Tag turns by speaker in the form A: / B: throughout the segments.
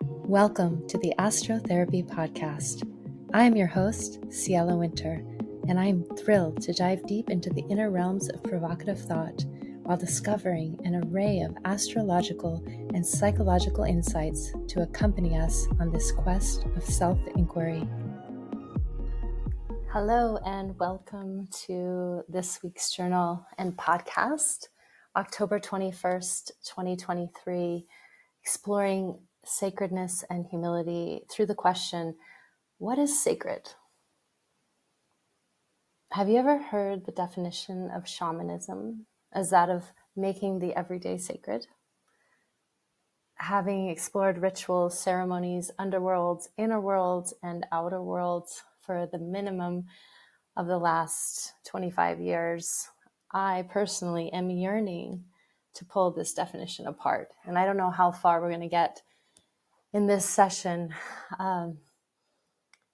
A: Welcome to the Astrotherapy podcast. I am your host, Ciela Winter, and I am thrilled to dive deep into the inner realms of provocative thought while discovering an array of astrological and psychological insights to accompany us on this quest of self-inquiry. Hello, and welcome to this week's journal and podcast, October 21st, 2023, exploring sacredness and humility through the question, what is sacred? Have you ever heard the definition of shamanism as that of making the everyday sacred? Having explored rituals, ceremonies, underworlds, inner worlds, and outer worlds for the minimum of the last 25 years, I personally am yearning to pull this definition apart. And I don't know how far we're going to get in this session, but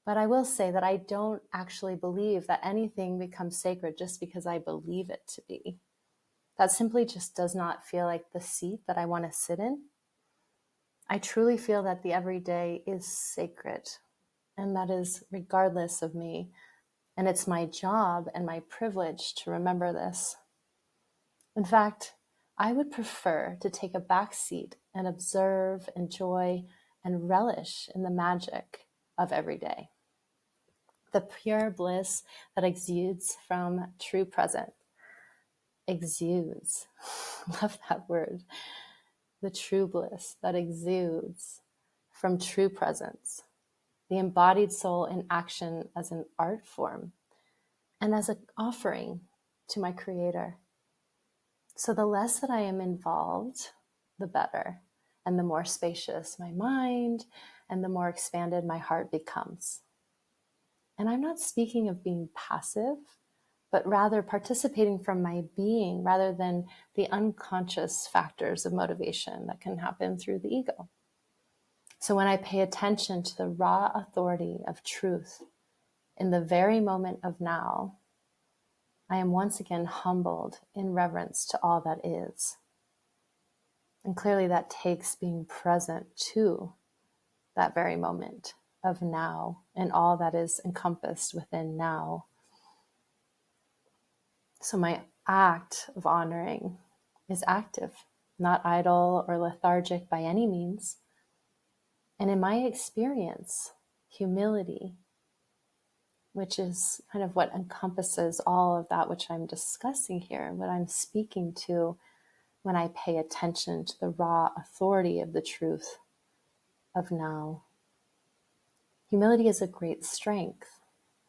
A: I will say that I don't actually believe that anything becomes sacred just because I believe it to be. That simply just does not feel like the seat that I want to sit in. I truly feel that the everyday is sacred, and that is regardless of me. And it's my job and my privilege to remember this. In fact, I would prefer to take a back seat and observe, enjoy, and relish in the magic of every day. The pure bliss that exudes from true present. Exudes. Love that word. The true bliss that exudes from true presence. The embodied soul in action as an art form and as an offering to my Creator. So the less that I am involved, the better. And the more spacious my mind and the more expanded my heart becomes. And I'm not speaking of being passive, but rather participating from my being rather than the unconscious factors of motivation that can happen through the ego. So when I pay attention to the raw authority of truth in the very moment of now, I am once again humbled in reverence to all that is. And clearly that takes being present to that very moment of now and all that is encompassed within now. So my act of honoring is active, not idle or lethargic by any means. And in my experience, humility, which is kind of what encompasses all of that which I'm discussing here, what I'm speaking to when I pay attention to the raw authority of the truth of now. Humility is a great strength,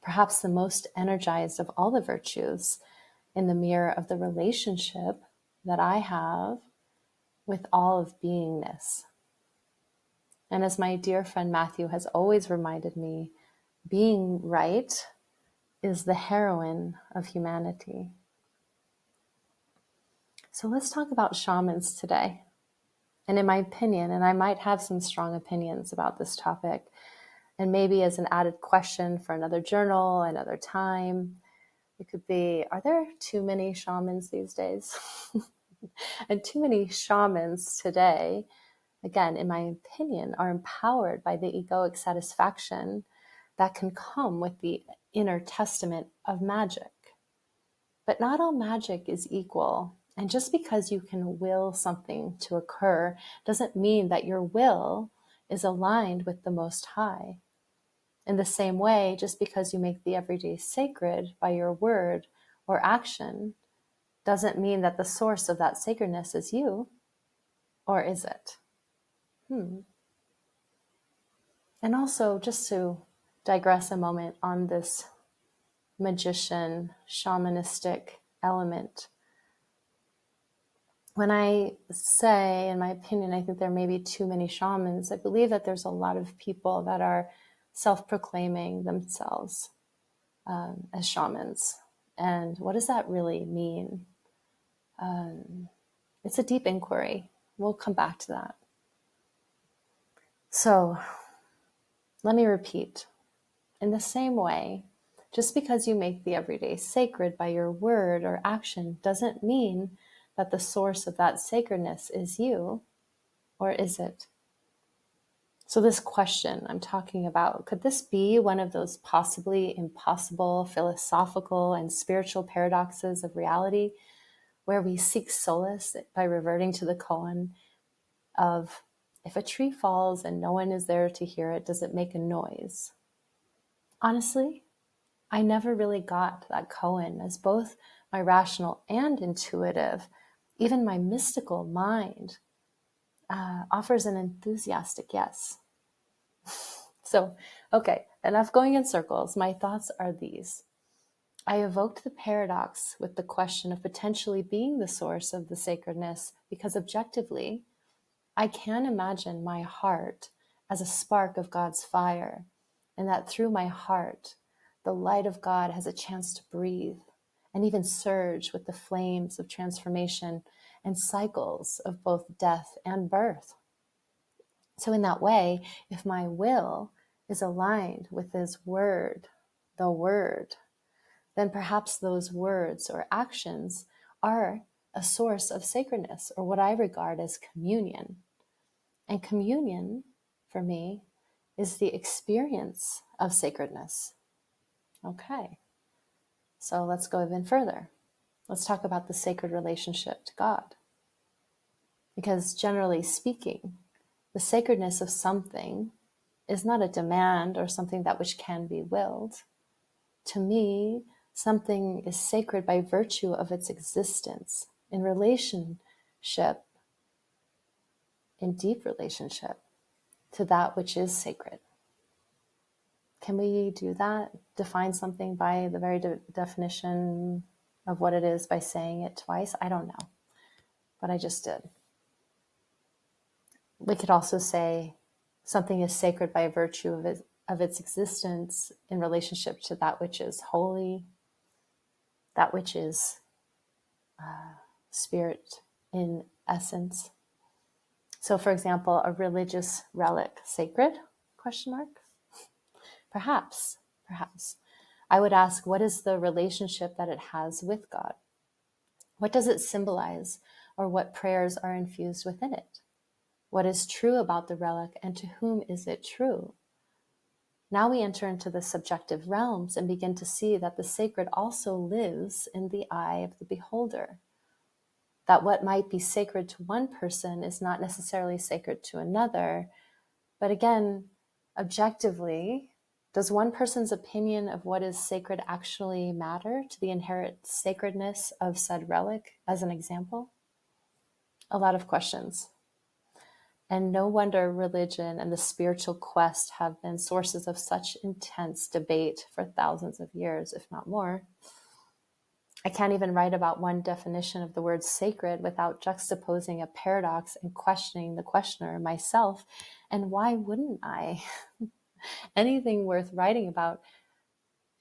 A: perhaps the most energized of all the virtues in the mirror of the relationship that I have with all of beingness. And as my dear friend Matthew has always reminded me, being right is the heroine of humanity. So let's talk about shamans today. And in my opinion, and I might have some strong opinions about this topic, and maybe as an added question for another journal, another time, it could be, are there too many shamans these days? And too many shamans today, again, in my opinion, are empowered by the egoic satisfaction that can come with the inner testament of magic. But not all magic is equal. And just because you can will something to occur doesn't mean that your will is aligned with the Most High. In the same way, just because you make the everyday sacred by your word or action doesn't mean that the source of that sacredness is you, or is it? And also, just to digress a moment on this magician, shamanistic element, when I say, in my opinion, I think there may be too many shamans, I believe that there's a lot of people that are self-proclaiming themselves as shamans. And what does that really mean? It's a deep inquiry. We'll come back to that. So let me repeat. In the same way, just because you make the everyday sacred by your word or action doesn't mean that the source of that sacredness is you, or is it? So this question I'm talking about, could this be one of those possibly impossible philosophical and spiritual paradoxes of reality, where we seek solace by reverting to the koan of, if a tree falls and no one is there to hear it, does it make a noise? Honestly, I never really got that koan, as both my rational and intuitive, even my mystical mind, offers an enthusiastic yes. So, okay, enough going in circles. My thoughts are these. I evoked the paradox with the question of potentially being the source of the sacredness, because objectively, I can imagine my heart as a spark of God's fire, and that through my heart, the light of God has a chance to breathe and even surge with the flames of transformation and cycles of both death and birth. So in that way, if my will is aligned with His word, the word, then perhaps those words or actions are a source of sacredness, or what I regard as communion. And communion, for me, is the experience of sacredness. Okay, so let's go even further. Let's talk about the sacred relationship to God. Because generally speaking, the sacredness of something is not a demand or something that which can be willed. To me, something is sacred by virtue of its existence in relationship, in deep relationship to that which is sacred. Can we do that? Define something by the very definition of what it is by saying it twice? I don't know, but I just did. We could also say something is sacred by virtue of its existence in relationship to that which is holy, that which is spirit in essence. So, for example, a religious relic sacred? Question mark. Perhaps. I would ask, what is the relationship that it has with God? What does it symbolize, or what prayers are infused within it? What is true about the relic, and to whom is it true? Now we enter into the subjective realms and begin to see that the sacred also lives in the eye of the beholder. That what might be sacred to one person is not necessarily sacred to another. But again, objectively, does one person's opinion of what is sacred actually matter to the inherent sacredness of said relic, as an example? A lot of questions. And no wonder religion and the spiritual quest have been sources of such intense debate for thousands of years, if not more. I can't even write about one definition of the word sacred without juxtaposing a paradox and questioning the questioner, myself. And why wouldn't I? Anything worth writing about,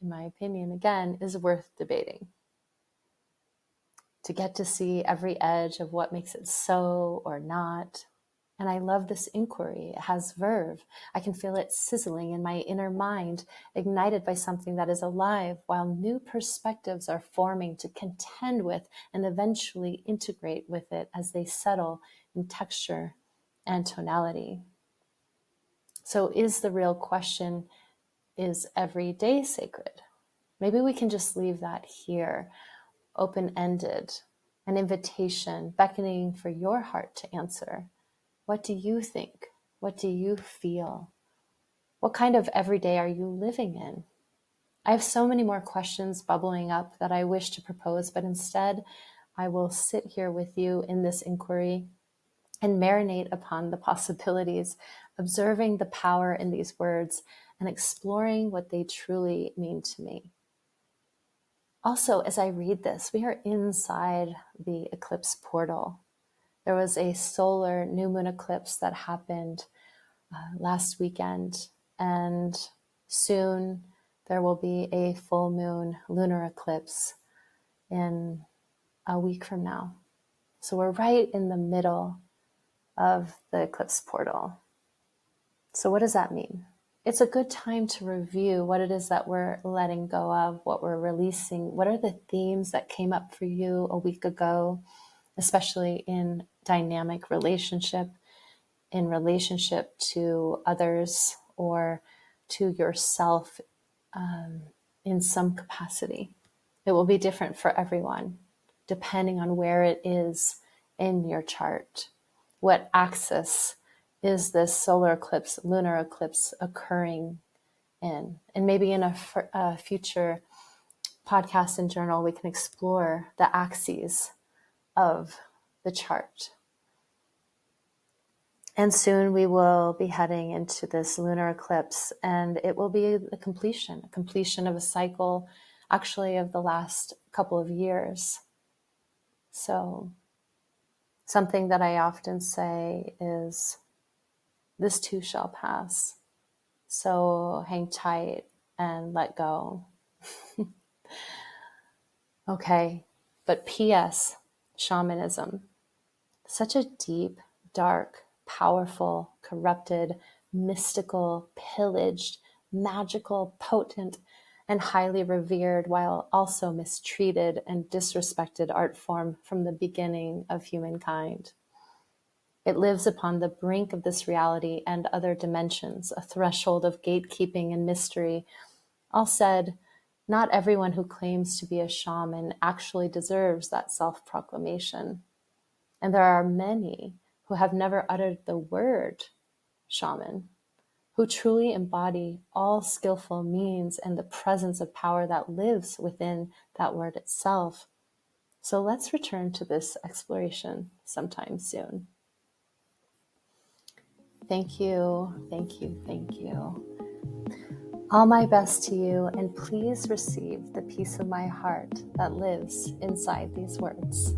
A: in my opinion, again, is worth debating. To get to see every edge of what makes it so or not. And I love this inquiry. It has verve. I can feel it sizzling in my inner mind, ignited by something that is alive, while new perspectives are forming to contend with and eventually integrate with it as they settle in texture and tonality. So is the real question, is every day sacred? Maybe we can just leave that here, open-ended, an invitation beckoning for your heart to answer. What do you think? What do you feel? What kind of everyday are you living in? I have so many more questions bubbling up that I wish to propose, but instead I will sit here with you in this inquiry and marinate upon the possibilities, observing the power in these words and exploring what they truly mean to me. Also, as I read this, we are inside the eclipse portal. There was a solar new moon eclipse that happened last weekend, and soon there will be a full moon lunar eclipse in a week from now. So we're right in the middle of the eclipse portal. So what does that mean? It's a good time to review what it is that we're letting go of, what we're releasing. What are the themes that came up for you a week ago, especially in dynamic relationship? in relationship to others or to yourself in some capacity. It will be different for everyone, depending on where it is in your chart. What axis is this solar eclipse, lunar eclipse occurring in? And maybe in a future podcast and journal, we can explore the axes of the chart. And soon we will be heading into this lunar eclipse, and it will be a completion of a cycle, actually of the last couple of years. So something that I often say is, this too shall pass. So hang tight and let go. Okay, but P.S. Shamanism. Such a deep, dark, powerful, corrupted, mystical, pillaged, magical, potent, and highly revered, while also mistreated and disrespected art form from the beginning of humankind. It lives upon the brink of this reality and other dimensions, a threshold of gatekeeping and mystery. All said, not everyone who claims to be a shaman actually deserves that self-proclamation. And there are many who have never uttered the word shaman, who truly embody all skillful means and the presence of power that lives within that word itself. So let's return to this exploration sometime soon. Thank you, thank you, thank you. All my best to you, and please receive the peace of my heart that lives inside these words.